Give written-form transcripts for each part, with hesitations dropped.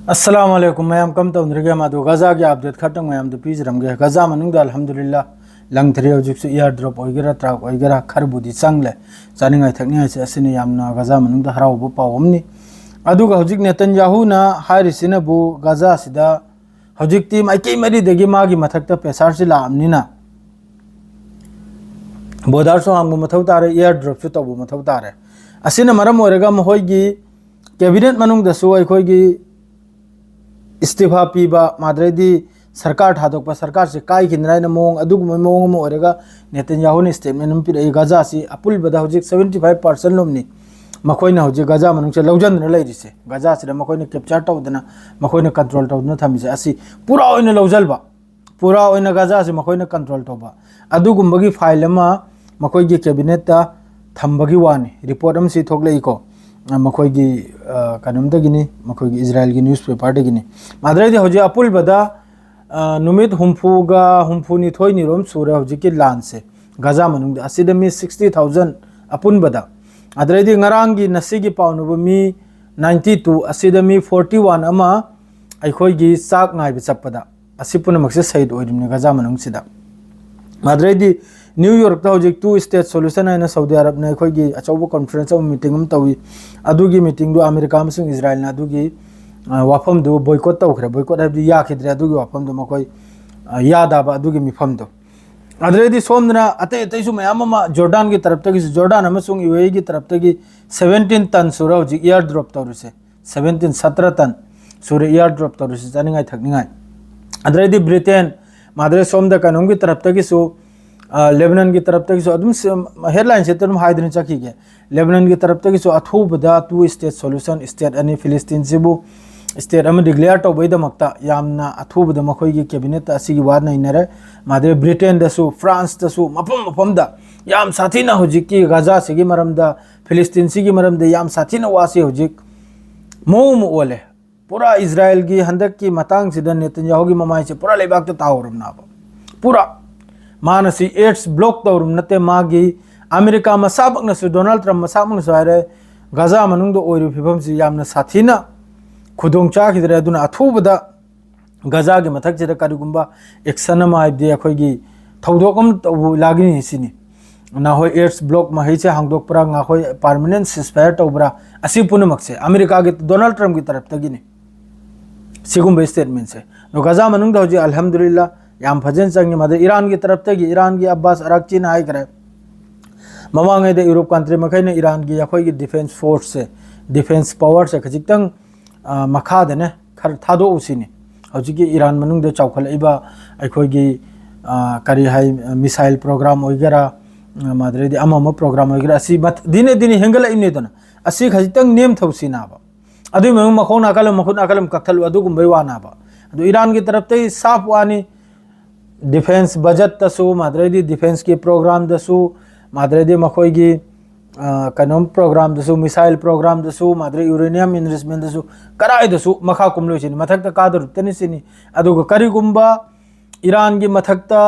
अस्सलाम वालेकुम मैम कम तौंद्रिगे मादु गजा के अपडेट खतंग मैम दु पिजरमगे गजा मनुंग दा अल्हम्दुलिल्लाह लंगथरे होजिक एयर ड्रॉप ओइगेरा ट्राक ओइगेरा खरबुदी चंगले चानिंगाय थकनियाय से असिने यामना गजा मनुंग दा हरावबो पावमनी अदुगा होजिक नेतन्याहू ना हारिसिना बु गजा सिदा होजिक ती माइके मरी देगी मागी मथकता पेसार से लामनिना बोदार सो हमगु मथौ तारे एयर ड्रॉप सु तबु मथौ तारे असिना मरम ओरेगा महोयगी कैबिनेट मनुंग दसु अखोयगी इस्तीफा पीबा माद्रेदी सरकार थादोक सरकार से काई खिनराय मोंग अदुगुम मोंग म ओरेगा नेतन्याहू ने स्टेटमेंट नम पिरे गजा सी अपुल बदा होजिक 75% लोमनी मखोइना होजिक गजा मनुंग से लौजन लैरिसे गजा से मखोइना कैप्चर तौदना मखोइना कंट्रोल तौदना थमिसे असि पूरा ओइना लौजलबा पूरा ओइना गजा से मखोइना कंट्रोल तौबा अदुगुम्बगी फाइल अमा मखोइगी कैबिनेट ता थंबगी वानी रिपोर्ट अम सी थोकलेइको मखोइगी कनमदगिनी मखोइगी इजराइल की न्यूज़ पेपर दगिनी माद्रेदी होजे अपुल बदा नुमित हुमफुगा हुमफुनी थोइनी रोम सुरे होजिकी लान से गजा मनुंग असिदा मी 60,000 अपुन बदा अद्रेदी ngaraंगी नसीगी पाउनुब मी 92 असिदा मी 41 अमा अखोइगी साक नाइब चपदा असिपुन मक्से सहिद ओइरिमने गजा मनुंग सिदा माद्रेदी न्यूयॉर्क होजिक 2 स्टेट सोल्यूशन है सऊदी अरब ने अखोइगी अचौबो कॉन्फ्रेंस मीटिंग तवी अदुगी मीटिंग दो अमेरिका मसिंग इजराइल ना अदुगी वाफम दो बॉयकॉट तौखरे बॉयकॉट है याखिद्रे अदुगी वाफम दो मखोय यादाबा अदुगी मिफम दो अदरेदी सोमदना अते अतैसु मयाम मा जॉर्डन की तरफ तक जॉर्डन अमसुंग यूएई की तरफ तक 17 टन सुरा होजिक एयर ड्रॉप तौरसे 17 टन सुरे एयर ड्रॉप तौरसे जानिंगाय थकनिंगाय अदरेदी ब्रिटेन माद्रे सोमदा कानुम की तरफ तक सु लेबनान की तरफ तक हेडलाइन से तुम हाइदन चखीगे लेबनान की तरफ तक अथुबदा 2 स्टेट सोल्यूशन स्टेट अनि फिलिस्तीन सिबु स्टेट अम डिक्लेयर तौबैदमक्ता यामना अथुबदा मखोइगी कैबिनेट असिगी वाद नैनरे मादरे ब्रिटेन दसु फ्रांस दसु मफम मफमदा याम साथीना होजिकी गजा सिगी मरमदा फिलिस्तीन सिगी मरमदा याम साथीना वासी होजिक मोम ओले पूरा इजराइल की हंदक की मतांग सिदा नेतन्याहू की ममाई से पूरा लेबाक तावरमना पूरा मानसी एड्स ब्लॉक तौरम नते मागी अमेरिका मसाबकनसु डोनाल्ड ट्रम्प मसाबकनसु हारे गजा मनुंग दो ओइरु फिबम सि यामना साथीना खुदोंग चाखिद्रे अदुना अथुबदा गजा के मथक सिदा करिगुंबा एक्शन मा आइदे अखोइगी थौदोकम तौ लागिनि सिनि ना होय एड्स ब्लॉक मा हेचे हांगदोक परा nga होय परमानेंट सिस्फायर तौबरा असि पुनमक से अमेरिका के डोनाल्ड ट्रम्प की तरफ तगिनि सिगुंबे स्टेटमेंट से नो गजा मनुंग दो जी अल्हम्दुलिल्लाह याम फजन चंगे मदे ईरान की तरफ तक ईरान की अब्बास अराक्ची ना आइकरे ममांगे दे यूरोप कंट्री मखै ने ईरान की अखोई की डिफेंस फोर्स से डिफेंस पावर से खजितंग मखा दने खर थादो उसिनी हजिकी ईरान मनुंग दे चौखलइबा अखोई की करी हाई मिसाइल प्रोग्राम ओइगेरा मादरे दे अमम प्रोग्राम ओइगेरा असि दिने दिने हेंगल इने दना असि खजितंग नेम थौसिनाबा अदु मखोन अकलम कथल अदुगुंबै वानाबा अदु ईरान की तरफ ते साफ वानी डिफेंस बजट तसु माद्रेदी डिफेंस के प्रोग्राम दसु माद्रेदी मखोइगी कनोम प्रोग्राम दसु मिसाइल प्रोग्राम दसु माद्रे यूरेनियम इन्वेस्टमेंट दसु कराय दसु मखा कुमलोसिनी मथक्ता कादर तनिसिनी अदुग करिगुंबा ईरान की मथक्ता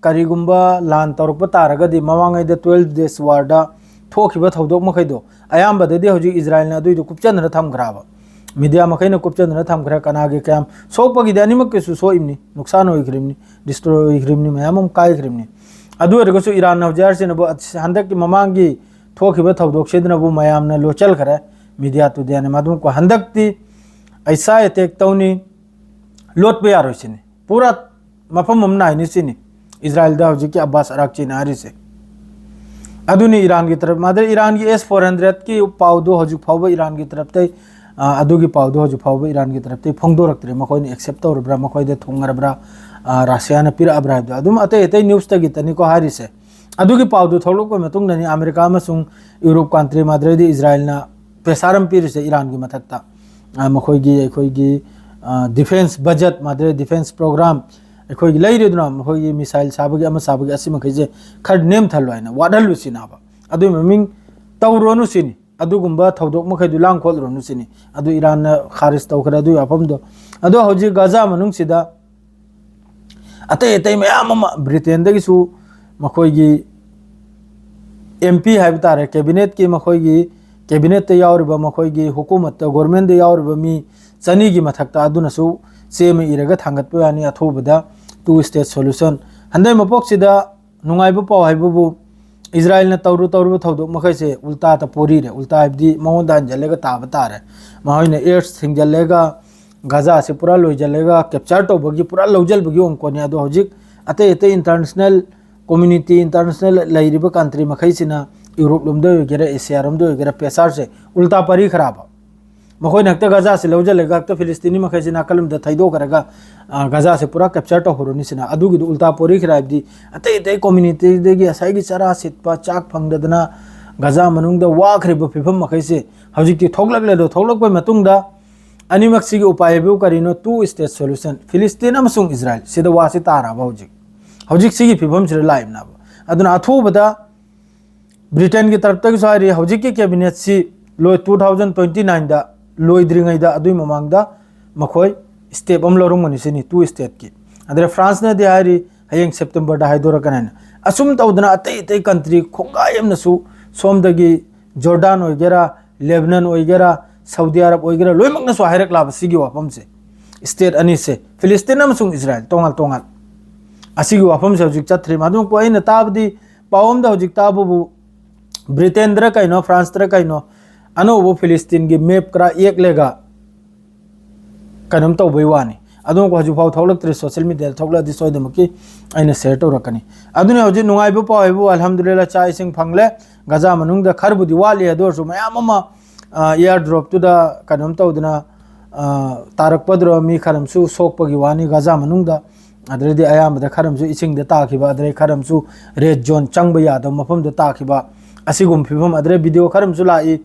करिगुंबा लान तौरप तारगदी ममांगैद 12 डेज वारदा थोखिबा थौदोक मखैदो अयामबददी हजि इजराइल ना दुइदो कुपचनरा थमग्राबा मीडिया मखैना कुपचनरा थमग्रा कनागे क्याम सोकपगिदे अनिमक केसु सोइमनी नुकसान होइख्रिमनी डिस्ट्रॉय होइख्रिमनी मयामम काइख्रिमनी अदु अरगसु ईरान नवजार से नबो हंदक की ममांगी थोखिबा थौदोक सेदनबु मयामना लोचल खरे मीडिया तो देने मादुम को हंदकती ऐसा अटैक तौनी लोट पे यारोसिनी पूरा मफम मम नाइनी सिनी इजराइल दा हजिकी अब्बास अराक्ची नारी से अदुनी ईरान की तरफ मादर ईरान की S-400 की पाउदो हजुक फाव ईरान की तरफ तै अदुगी पाउदो हजु फाव ईरान की तरफ ते फोंगदोरक्तरे मखोइने एक्सेप्ट तौरब्रा मखोइदे थोंगरब्रा राशियाना पिराब्रा अदुम अते अते न्यूज़ तगी तनिको हारिसे अदुगी पाउदो थोलोको मतुंग ननि अमेरिका अमसुंग यूरोप कंट्री माद्रेदी इजराइल ना पेसारम पिरिसे ईरान की मथक्ता मखोइगी डिफेंस बजट माद्रे डिफेंस प्रोग्राम अखोइगी लैरेदुना मखोइगी मिसाइल साबगी अम साबगी असिमखैजे खड नेम थलवाइना वाडलुसिनाबा अदु ममिंग तौरोनु सिनी अदुगुंबा थौदोक मखैदु लांग खोलरोनु सिनी अदु ईरान खारिज तौखरा अदु अफमदो अदु हौजी गजा मनुंग सिदा अतै अतै मयाम ब्रिटेन दगिसु मखोइगी MP हाइब तारे कैबिनेट की मखोइगी कैबिनेट यावरबा मखोइगी हुकूमत गवर्नमेंट यावरबा मी चनी की मथक्ता अदुनसु सेम इरगा थांगत यानी अथोबदा टू स्टेट सॉल्यूशन हंदे मपोक्सिदा नुंगाइबो पाव हाइबो इजराइल ने तौरु थौदो मखैसे उल्टा त पोरी रे उल्टा हाइबदी मौन दान जलेगा ताब तारे माहैने एड्स थिंगजलेगा गाजा से पूरा लोइजलेगा कैप्चर तौबगी पूरा लौजलबगी ओंकोनी अदो हजिक अते अते इंटरनेशनल कम्युनिटी इंटरनेशनल लाइरिबा कंट्री मखैसिना यूरोप लोमदो गेरा एशिया रोमदो गेरा पेसार से उल्टा परी खराब मखोय नक्ता गाजा से लौजलेगा त फिलिस्तीनी मखैसिना कलम द थैदो करगा गाजा से पूरा कैप्चर तो होरोनी सिना अदुगी उल्टा पोरी खराबदी अते अते कम्युनिटी देगी असाइगी चरा सिटपा चाक फंगदना गाजा मनुंग द वाखरिबो फिफम मखैसे हजिकि थोगलगलेदो थोगलकपै मतुंगदा अनिमक्सी उपाय करीनो टू स्टेट सॉल्यूशन फिलिस्तीन अमसुंग इजराइल सिदा वासी ताराबा हजिक सिगी फिफम सिर लाइबनाबा अदुना अथोबदा ब्रिटेन की तरफ तक सारी हजिक के कैबिनेट सी लोय 2029 दा लोइद्रिङैदा अदुइ ममांगदा मखोय स्टेप अम लौरंगमनि सिनी टू स्टेट की अदरे फ्रांस ने दिहारी हयेंग सेप्टेम्बर दा हाइदोरकनन असुम तौदना अतै अतै कंट्री खोंगायमनसु सोमदगी जॉर्डन ओइगेरा लेबनान ओइगेरा सऊदी अरब ओइगेरा लोइमकनसु हाइरकलाब सिगी वाफम से स्टेट अनि से फिलिस्तीन अमसुंग इजराइल तोंगाल तोंगाल असिगी वाफम से हजिक चथ्री मादुम को अइना ताबदी पावम दा हजिक ताबु ब्रिटेन द्र कैनो फ्रांस द्र कैनो अनोबो फिलिस्तीन की मैप करा एक लेगा कनम तो वानी अदों को हजुफाव थौलक्तरे सोशल मीडिया थौलदी सोयदमकी अइना शेयर तौरकनी अदुने हजि नुंगाइबो पावैबो अल्हम्दुलिल्लाह चा इसिंग फंगले गजा मनुंगदा खरबुदी वाली अदोरसु मयाम अमा एयर ड्रॉप टू द कनम तौदना तारकपद्रो मी खरमसु सोकपगी वानी गजा मनुंगदा अदरेदी अयामदा खरमसु इसिंगदा ताखिबा अदरे खरमसु रेड जोन चंगबा यादव मफमदा ताखिबा असिगुम फिफम अदरे वीडियो खरमसु लाई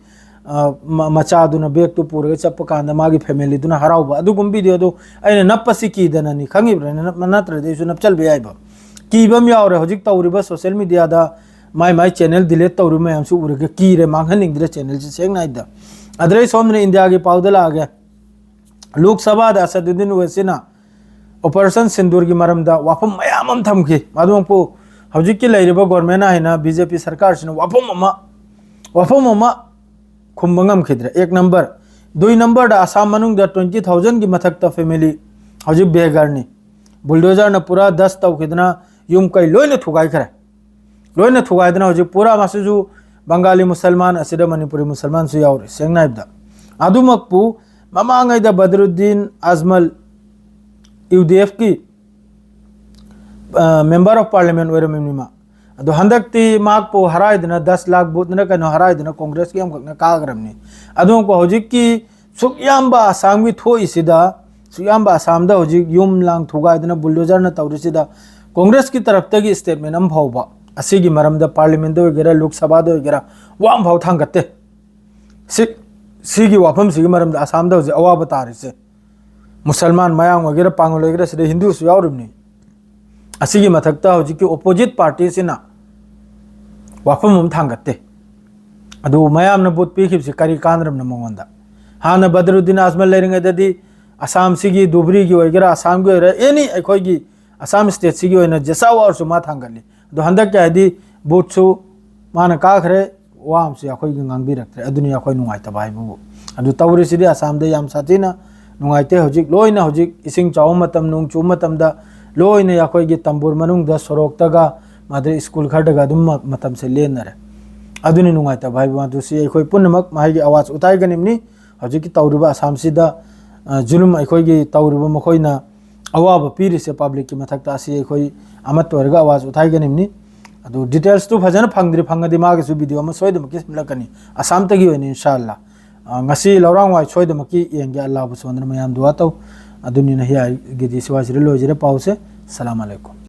मचादुना बेग तो पूरे चप्प कांदा मागी फैमिली दुना हराउबा अदुगुम वीडियो दो अइना नप्पसी कीदननी खंगिब्रने नत्रदेसु नपचल बेयाइबा कीबम यावरे हजिक तौरिबा सोशल मीडिया दा माई चैनल डिलीट तौरु मयामसु उरगे कीरे मांगहनिंगद्रे चैनल से सेंगनाइदा अदरे सोमने इंडिया की पाउदला आगे लोकसभा दा असदुद्दीन ओवैसीना ऑपरेशन सिंदूर की मरमदा वाफम मयामम थमखि मादुमपो हजिक की लैरिबा गवर्नमेंट आइना बीजेपी सरकार सिना वाफम अमा खुम्बंगम खिद्रे एक नंबर दुई नंबर दा आसाम मनुंग दा 20,000 की मथक्ता फैमिली हजिक बेगरनी बुलडोजर न पूरा 10 तौखिदना युम कई लोइने थुगाई खरे लोइने थुगाइदना हजिक पूरा मासुजु बंगाली मुसलमान असिदा मणिपुरी मुसलमान सु यावरे सेंगनाइबदा अदुमकपु ममांगैदा बदरुद्दीन अजमल यूडीएफ की मेंबर ऑफ पार्लियामेंट ओरमिमा अदो हंदक्ति माकपो हराइदना 10 लाख बूथना कनो हराइदना कांग्रेस की हमकना कागरमनी अदो को हजिक की सुयाम्बा आसाम की थोइसिदा सुयाम्बा आसाम दा हजिक युम लांग थुगाइदना बुलडोजर न तौरिसिदा कांग्रेस की तरफ तगी स्टेटमेंट अम फाउबा असिगी मरमदा पार्लियामेंट दो गेरा लोकसभा दो गेरा वाम फाउ थांगते सिगी वाफम सिगी मरमदा आसाम दा हजिक अवाब तारिसे मुसलमान मयांग वगैरह पांगल वगैरह सिदे हिंदू सु यावरिबनी असिगी मथक्ता हजिक की ओपोजिट पार्टी सिना वाफम हम थांगते अदु मयामना बुत पीखिबसे करी कानरमना मंगोंदा हाना बदरुद्दीन अजमल लेरिंगददी असम सिगी दुबरी की वगैरह असम की एनी अखोगी असम स्टेट सिगी ओइना जसावा और सुमा थांगली दो हंदक क्यादी बुतसु माना काखरे वाम से अखोगी ngangbirक्तरे अदुनि अखोई नुंगाइता बाइबु अदु तौरि सिदि असम दे याम साथिना नुंगाइते हजिक लोइना हजिक इसिंग चाउ मतम नुंग चु मतम दा लोइना अखोगी तंबूर मनुंग दा सरोक्तगा मादरे स्कूल खडगा दुम मतम से लेनरे अदुनि नुंगाइता बाइबु अदुसि अखोई पुनमक माहिगी आवाज उताइगनिमनि हजिक तौरिबा असम सिदा जुलुम अखोगी तौरिबा मखोइना अवाब पीरिसे पब्लिक की मथक्ता असी अखोई अमत वर्ग आवाज उठाइगनिमनि अदु डिटेल्स तो फजन फंगद्रि फंगदि मागे सु वीडियो म सोइदमकि सिमलकनी असम तगी होइनि इंशाअल्लाह ngasi लौरांग वाइ सोइदमकि येंगे अल्लाह बु सोंद्र मयाम दुआ तौ अदुनि न हिया गिदि सिवासिरे लोजिरे पाउसे सलाम अलैकुम।